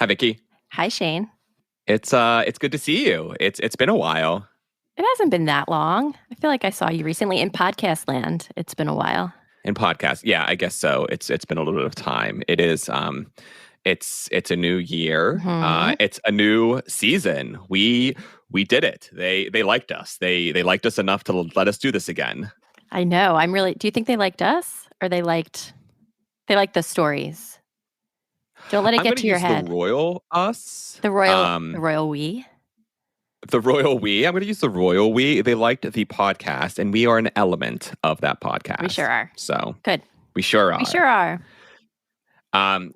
Hi, Vicky. Hi, Shane. It's good to see you. It's been a while It hasn't been that long. I feel like I saw you recently in podcast land. It's been a while. in podcast. Yeah, I guess so. It's been a little bit of time. It is it's a new year. Hmm. It's a new season. We did it. They liked us. They liked us enough to let us do this again. I know. Do you think they liked us or they liked the stories? Don't let it I'm get going to to your use the head. royal us. The royal we. The royal we. I'm going to use the royal we. They liked the podcast, and we are an element of that podcast. We sure are. So Good. we sure are. We sure are. And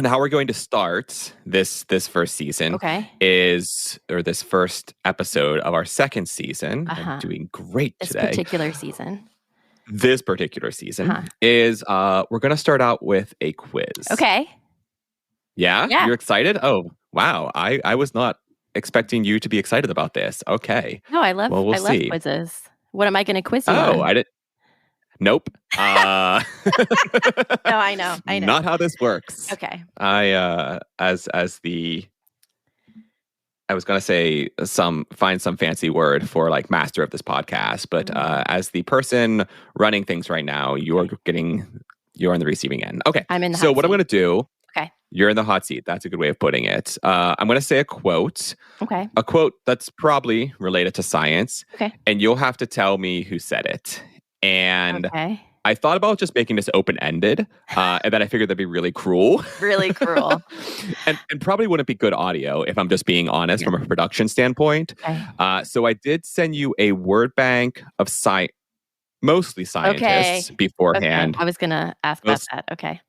how we're going to start this first season Okay. this first episode of our second season. I'm doing great This today. particular season. This particular season is we're going to start out with a quiz. Okay. Yeah? Yeah. You're excited? Oh, wow. I was not expecting you to be excited about this. Okay. No, I love Well, we'll I love see. quizzes. What am I going to quiz you Oh, on? I didn't. Nope. No, I know. Not how this works. Okay. I was going to say find some fancy word for like master of this podcast, but as the person running things right now, you're on the receiving end. Okay. I'm in the So hot what I'm seat. going to do, Okay. you're in the hot seat. That's a good way of putting it. I'm going to say a quote. Okay. A quote that's probably related to science. Okay. And you'll have to tell me who said it. And Okay. I thought about just making this open-ended, and then I figured that'd be really cruel. Really cruel. and probably wouldn't be good audio if I'm just being honest from a production standpoint. Okay. So I did send you a word bank of mostly scientists beforehand. Okay. I was going to ask about that. Okay.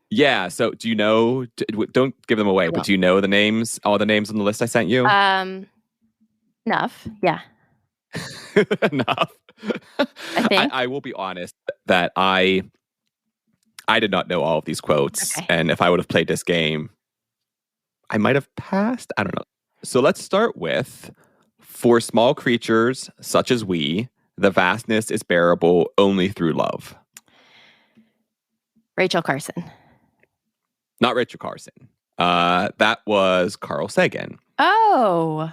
Yeah. So do you know, don't give them away, but do you know the names, all the names on the list I sent you? Enough. Yeah. Enough. I think. I will be honest that I did not know all of these quotes. Okay. And if I would have played this game, I might have passed. I don't know. So let's start with, for small creatures such as we, the vastness is bearable only through love. Rachel Carson. Not Richard Carson. That was Carl Sagan. Oh.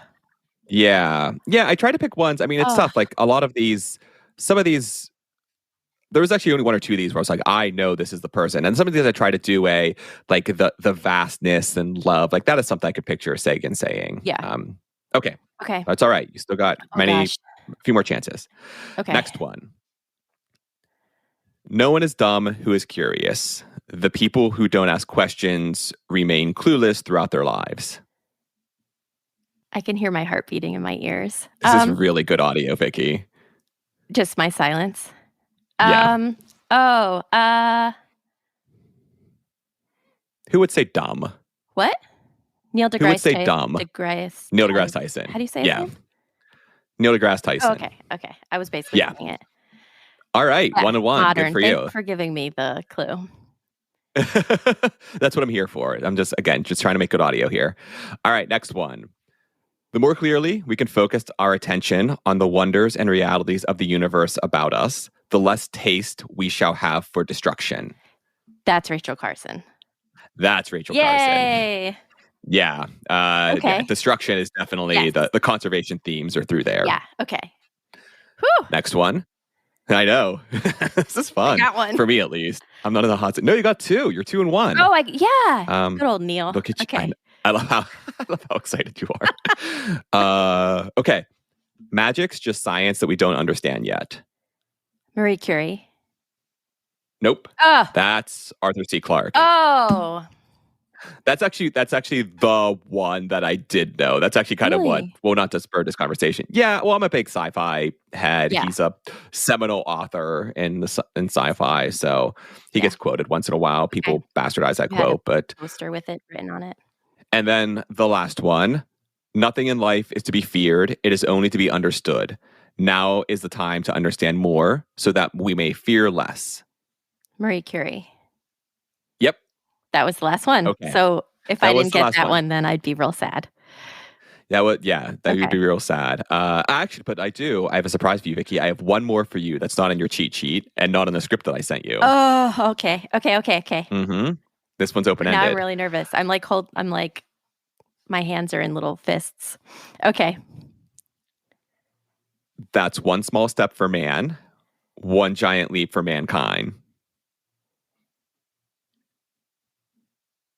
Yeah. Yeah, I try to pick ones. I mean, it's tough. Like a lot of these, some of these, there was actually only one or two of these where I was like, I know this is the person. And some of these I try to do the vastness and love. Like that is something I could picture Sagan saying. Yeah. Okay. Okay. That's all right. You still got a few more chances. Okay. Next one. No one is dumb who is curious. The people who don't ask questions remain clueless throughout their lives. I can hear my heart beating in my ears. This is really good audio, Vicky. Just my silence. Yeah. Who would say dumb? What? Neil deGrasse. Who would say dumb? Neil deGrasse Tyson. How do you say his name? Neil deGrasse Tyson. Oh, okay. I was basically saying it. All right. Yeah. 1-1. Modern. Good for you. Thanks for giving me the clue. That's what I'm here for. I'm just trying to make good audio here. All right. Next one. The more clearly we can focus our attention on the wonders and realities of the universe about us, the less taste we shall have for destruction. That's Rachel Carson. That's Rachel Yay! Carson. Yeah. Yeah. Destruction is definitely the conservation themes are through there. Yeah. Okay. Whew. Next one. I know. This is fun. I got one. For me, at least. I'm not in the hot seat. No, you got two. You're 2-1. Oh, yeah. Good old Neil. Look at you. Okay. I love how excited you are. Okay. Magic's just science that we don't understand yet. Marie Curie. Nope. Oh. That's Arthur C. Clarke. Oh. That's actually the one that I did know. That's actually kind of what, well, not to spur this conversation. Yeah, well, I'm a big sci-fi head. Yeah. He's a seminal author in sci-fi, so he gets quoted once in a while. People bastardize that quote, but poster with it written on it. And then the last one: nothing in life is to be feared; it is only to be understood. Now is the time to understand more, so that we may fear less. Marie Curie. Yep. That was the last one. Okay. So if I didn't get that one, then I'd be real sad. That would be real sad. Actually, but I have a surprise for you, Vicky. I have one more for you that's not in your cheat sheet and not in the script that I sent you. Oh, okay. Mm-hmm. This one's open-ended. Now I'm really nervous. I'm like My hands are in little fists. Okay. That's one small step for man, one giant leap for mankind.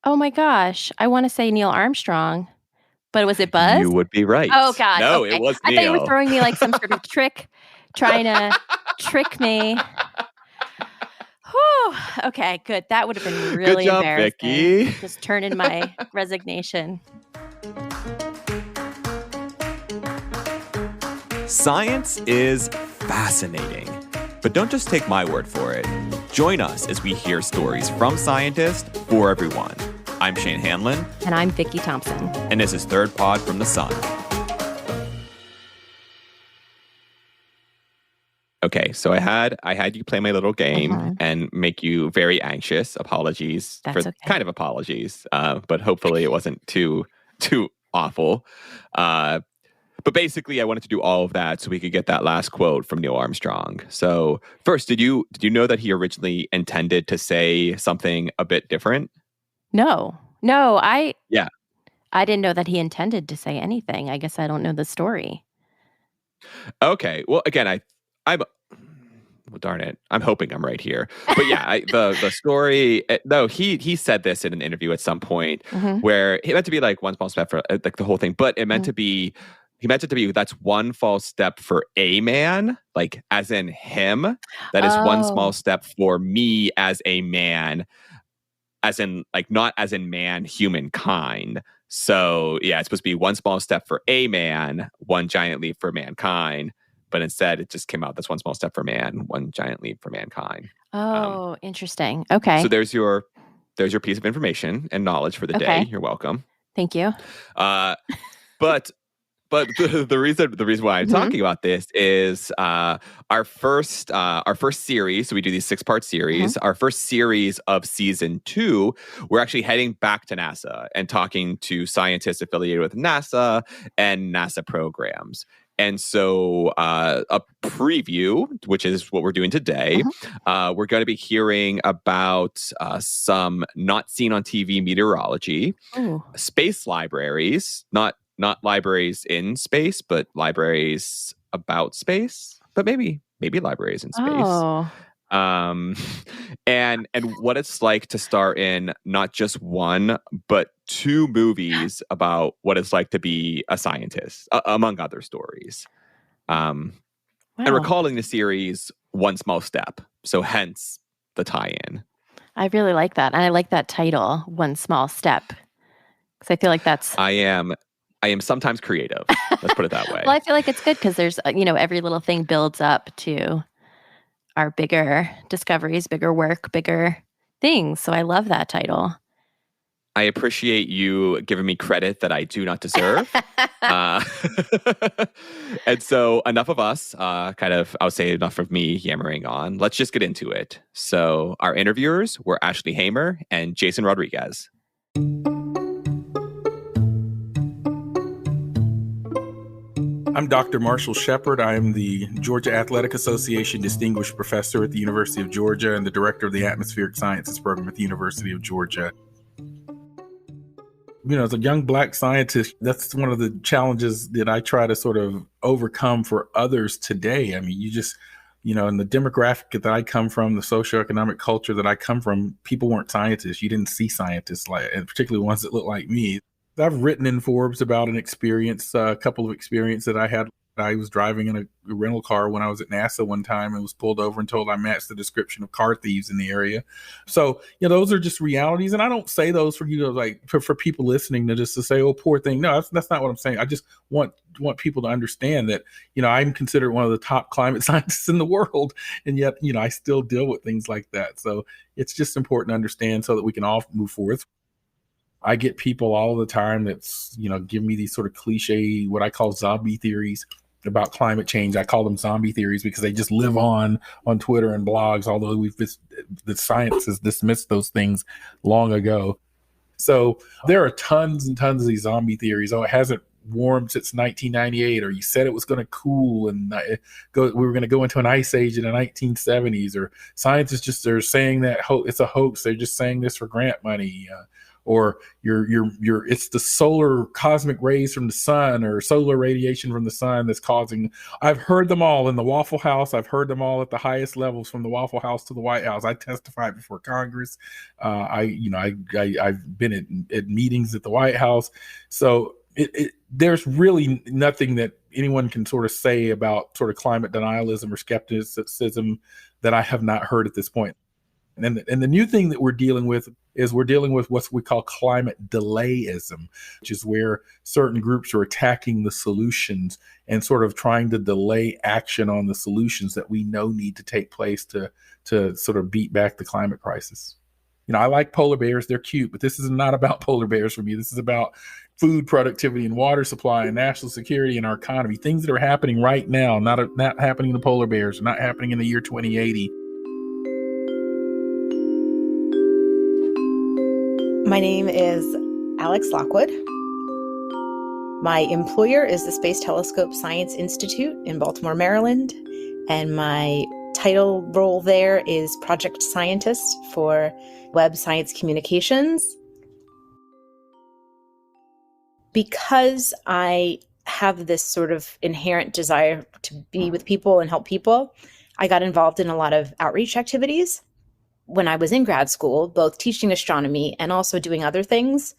Oh my gosh. I want to say Neil Armstrong, but was it Buzz? You would be right. Oh God. No, Okay. it was I thought you were Neil. throwing me like some sort of trick, trying to trick me. Whew. Okay, good. That would have been really Good job, embarrassing. Vicky. Just turn in my resignation. Science is fascinating, but don't just take my word for it. Join us as we hear stories from scientists for everyone. I'm Shane Hanlon. And I'm Vicky Thompson. And this is Third Pod from the Sun. Okay, so I had you play my little game and make you very anxious. Apologies. That's okay. Kind of apologies, but hopefully it wasn't too awful. But basically, I wanted to do all of that so we could get that last quote from Neil Armstrong. So first, did you know that he originally intended to say something a bit different? No, I didn't know that he intended to say anything. I guess I don't know the story. Okay. Well, again, well, darn it. I'm hoping I'm right here. But yeah, the story. No, he said this in an interview at some point where it meant to be like one small step for like the whole thing, but it meant to be. He meant it to be that's one false step for a man, like as in him. That is one small step for me as a man, as in like not as in man, humankind. So yeah, it's supposed to be one small step for a man, one giant leap for mankind. But instead, it just came out that's one small step for man, one giant leap for mankind. Oh, interesting. Okay. So there's your piece of information and knowledge for the day. You're welcome. Thank you. But the reason why I'm talking about this is our first series. So we do these 6-part series. Our first series of season 2, we're actually heading back to NASA and talking to scientists affiliated with NASA and NASA programs. And so a preview, which is what we're doing today, we're going to be hearing about some not seen on TV meteorology, space libraries, not libraries in space, but libraries about space, but maybe libraries in space. And what it's like to star in not just one, but 2 movies about what it's like to be a scientist, among other stories. And we're calling the series One Small Step. So hence the tie-in. I really like that. And I like that title, One Small Step. Because I feel like that's... I am sometimes creative. Let's put it that way. Well, I feel like it's good because there's, every little thing builds up to our bigger discoveries, bigger work, bigger things. So I love that title. I appreciate you giving me credit that I do not deserve. And so enough of us, I would say enough of me yammering on. Let's just get into it. So our interviewers were Ashely Hamer and Jason Rodriguez. I'm Dr. Marshall Shepard. I am the Georgia Athletic Association Distinguished Professor at the University of Georgia and the Director of the Atmospheric Sciences Program at the University of Georgia. As a young Black scientist, that's one of the challenges that I try to sort of overcome for others today. I mean, you just, in the demographic that I come from, the socioeconomic culture that I come from, people weren't scientists. You didn't see scientists, and particularly ones that look like me. I've written in Forbes about an experience, a couple of experiences that I had. I was driving in a rental car when I was at NASA one time and was pulled over and told I matched the description of car thieves in the area. So, those are just realities. And I don't say those for for people listening to say, oh, poor thing. No, that's not what I'm saying. I just want people to understand that, I'm considered one of the top climate scientists in the world. And yet, I still deal with things like that. So it's just important to understand so that we can all move forward. I get people all the time that's, give me these sort of cliche, what I call zombie theories about climate change. I call them zombie theories because they just live on Twitter and blogs, although the science has dismissed those things long ago. So there are tons and tons of these zombie theories. Oh, it hasn't warmed since 1998, or you said it was going to cool and we were going to go into an ice age in the 1970s, or scientists just are saying that it's a hoax. They're just saying this for grant money. or it's the solar cosmic rays from the sun or solar radiation from the sun that's causing. I've heard them all in the Waffle House. I've heard them all at the highest levels, from the Waffle House to the White House. I testified before Congress. I've been at meetings at the White House. So there's really nothing that anyone can sort of say about sort of climate denialism or skepticism that I have not heard at this point. And the new thing that we're dealing with is what we call climate delayism, which is where certain groups are attacking the solutions and sort of trying to delay action on the solutions that we know need to take place to sort of beat back the climate crisis. I like polar bears. They're cute, but this is not about polar bears for me. This is about food productivity and water supply and national security and our economy, things that are happening right now, not happening to polar bears, not happening in the year 2080. My name is Alex Lockwood. My employer is the Space Telescope Science Institute in Baltimore, Maryland, and my title role there is project scientist for Web Science Communications. Because I have this sort of inherent desire to be with people and help people, I got involved in a lot of outreach activities. When I was in grad school, both teaching astronomy and also doing other things,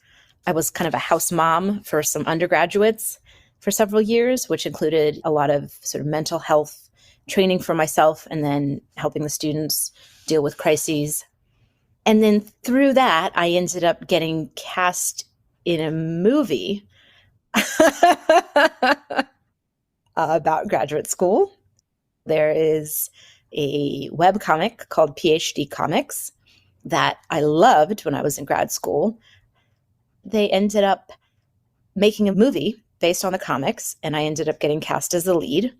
I was kind of a house mom for some undergraduates for several years, which included a lot of sort of mental health training for myself and then helping the students deal with crises. And then through that, I ended up getting cast in a movie about graduate school. There is a webcomic called PhD Comics that I loved when I was in grad school. They ended up making a movie based on the comics, and I ended up getting cast as the lead.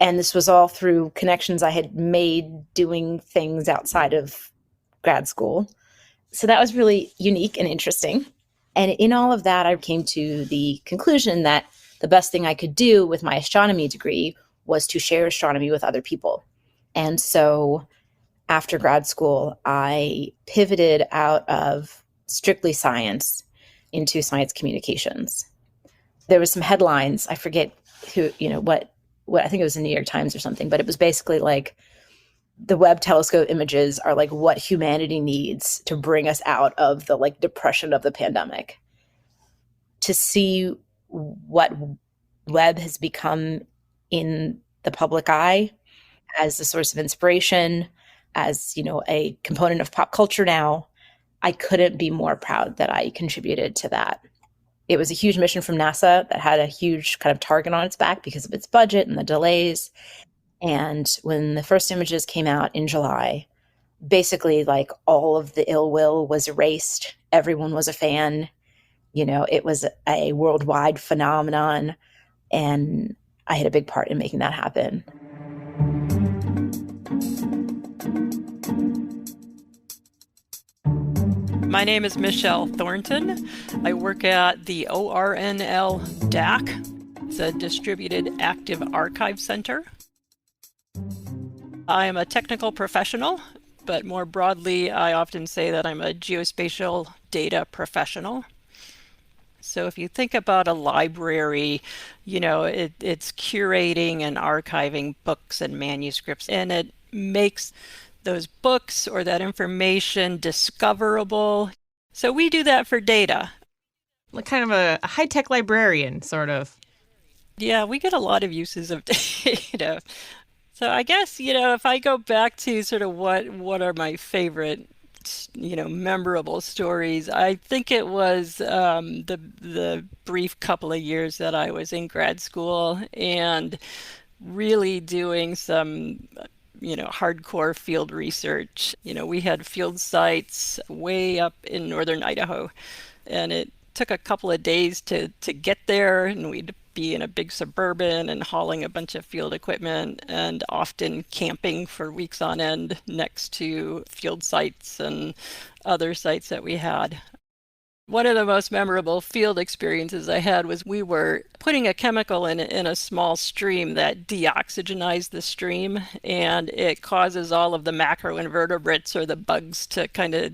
And this was all through connections I had made doing things outside of grad school. So that was really unique and interesting. And in all of that, I came to the conclusion that the best thing I could do with my astronomy degree was to share astronomy with other people. And so after grad school, I pivoted out of strictly science into science communications. There was some headlines. I forget what I think it was the New York Times or something, but it was basically like the Webb telescope images are like what humanity needs to bring us out of the like depression of the pandemic. To see what Webb has become in the public eye as a source of inspiration, as, a component of pop culture now, I couldn't be more proud that I contributed to that. It was a huge mission from NASA that had a huge kind of target on its back because of its budget and the delays. And when the first images came out in July, basically like all of the ill will was erased. Everyone was a fan. It was a worldwide phenomenon. And I had a big part in making that happen. My name is Michelle Thornton. I work at the ORNL DAC. It's a Distributed Active Archive Center. I am a technical professional, but more broadly, I often say that I'm a geospatial data professional. So if you think about a library, it's curating and archiving books and manuscripts, and it makes those books or that information discoverable. So we do that for data. Like kind of a high-tech librarian, sort of. Yeah, we get a lot of uses of data. So I guess, if I go back to sort of what are my favorite, memorable stories, I think it was the brief couple of years that I was in grad school and really doing some hardcore field research. We had field sites way up in northern Idaho, and it took a couple of days to get there, and we'd be in a big Suburban and hauling a bunch of field equipment and often camping for weeks on end next to field sites and other sites that we had. One of the most memorable field experiences I had was we were putting a chemical in a small stream that deoxygenized the stream, and it causes all of the macroinvertebrates or the bugs to kind of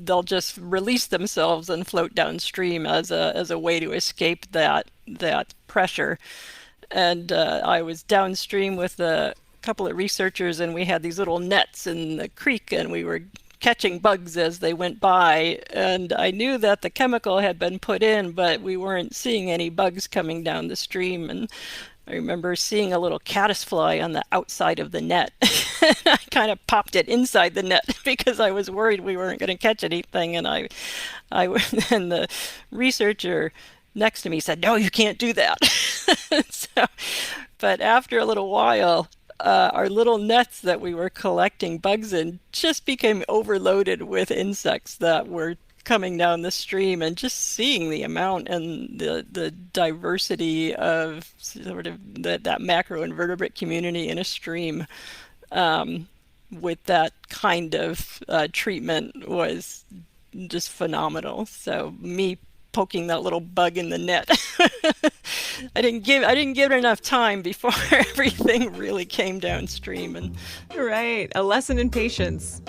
they'll just release themselves and float downstream as a way to escape that pressure. And I was downstream with a couple of researchers, and we had these little nets in the creek, and we were catching bugs as they went by. And I knew that the chemical had been put in, but we weren't seeing any bugs coming down the stream. And I remember seeing a little caddisfly on the outside of the net. I kind of popped it inside the net because I was worried we weren't going to catch anything. And and the researcher next to me said, "No, you can't do that." But after a little while, our little nets that we were collecting bugs in just became overloaded with insects that were coming down the stream, and just seeing the amount and the diversity of sort of that macroinvertebrate community in a stream with that kind of treatment was just phenomenal. So me poking that little bug in the net, I didn't give it enough time before everything really came downstream. And Right, a lesson in patience.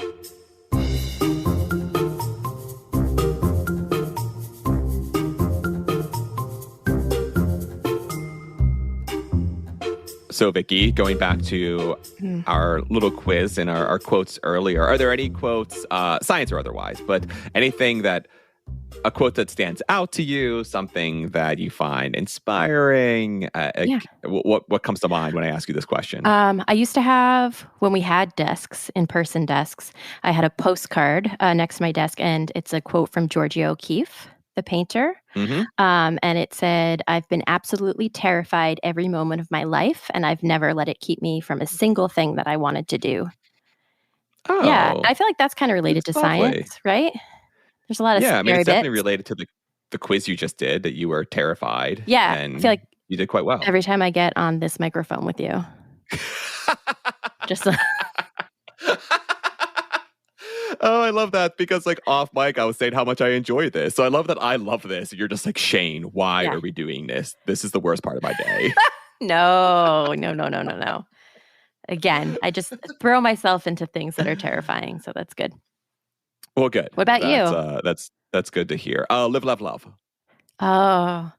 So, Vicki, going back to our little quiz and our quotes earlier, are there any quotes, science or otherwise, but a quote that stands out to you, something that you find inspiring? What comes to mind when I ask you this question? I used to have, when we had desks, in-person desks, I had a postcard next to my desk, and it's a quote from Georgia O'Keeffe, the painter. Mm-hmm. And it said, "I've been absolutely terrified every moment of my life, and I've never let it keep me from a single thing that I wanted to do." Oh, Yeah, I feel like that's kind of related to lovely. science, right? There's a lot of Yeah, I mean, scary it's definitely bits. related to the quiz you just did, that you were terrified. Yeah, and I feel like you did quite well. every time I get on this microphone with you, just Oh, I love that, because like off mic, I was saying how much I enjoy this. So I love that I love this. You're just like, Shane, why are we doing this? This is the worst part of my day. No. Again, I just throw myself into things that are terrifying, so that's good. Well, good. What about you? That's good to hear. Live, love, love. Oh.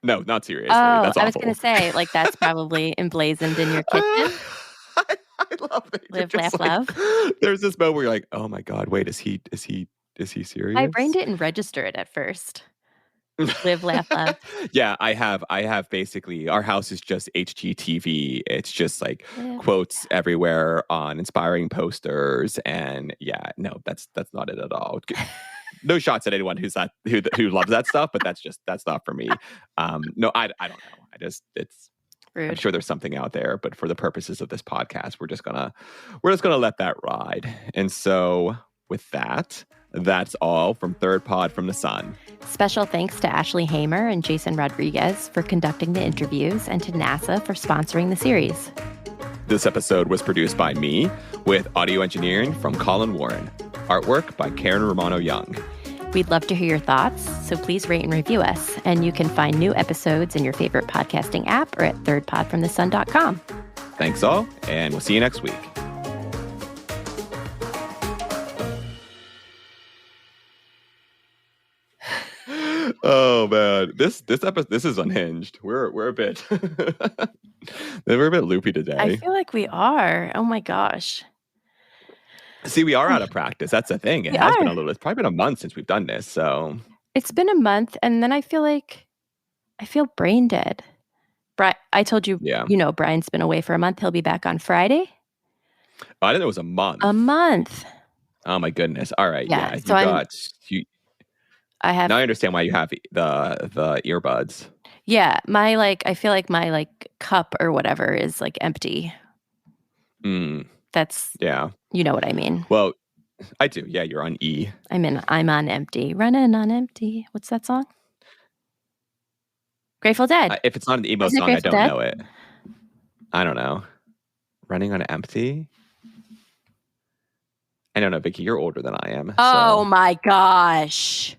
No, not seriously. Oh, That's I was awful. going to say, like, that's probably emblazoned in your kitchen. I love that. Live, laugh, love. There's this moment where you're like, oh my God, wait, is he serious? My brain didn't register it at first. Live, laugh, love. Yeah, I have basically, our house is just HGTV. It's just like quotes everywhere on inspiring posters, and yeah, no, that's not it at all. No shots at anyone who loves that stuff, but that's not for me. No, I don't know. It's rude. I'm sure there's something out there, but for the purposes of this podcast, we're just gonna let that ride. And so with that, that's all from Third Pod from the Sun. Special thanks to Ashely Hamer and Jason Rodriguez for conducting the interviews, and to NASA for sponsoring the series. This episode was produced by me, with audio engineering from Collin Warren. Artwork by Karen Romano Young. We'd love to hear your thoughts, so please rate and review us. And you can find new episodes in your favorite podcasting app or at thirdpodfromthesun.com. Thanks all, and we'll see you next week. Oh man, this episode, this is unhinged. We're a bit we're a bit loopy today. I feel like we are. Oh my gosh. See, we are out of practice. That's the thing. It's probably been a month since we've done this. So it's been a month, and then I feel brain dead. I told you, Brian's been away for a month. He'll be back on Friday. Oh, I didn't know it was a month. A month. Oh my goodness. All right. Yeah. So I have. Now I understand why you have the earbuds. Yeah, I feel like my cup or whatever is empty. That's you know what I mean. Well, I do. Yeah, you're on E. I'm on empty. Running on empty. What's that song? Grateful Dead. If it's not an emo song, I don't know it. I don't know. Running on empty. I don't know, Vicki. You're older than I am. Oh my gosh.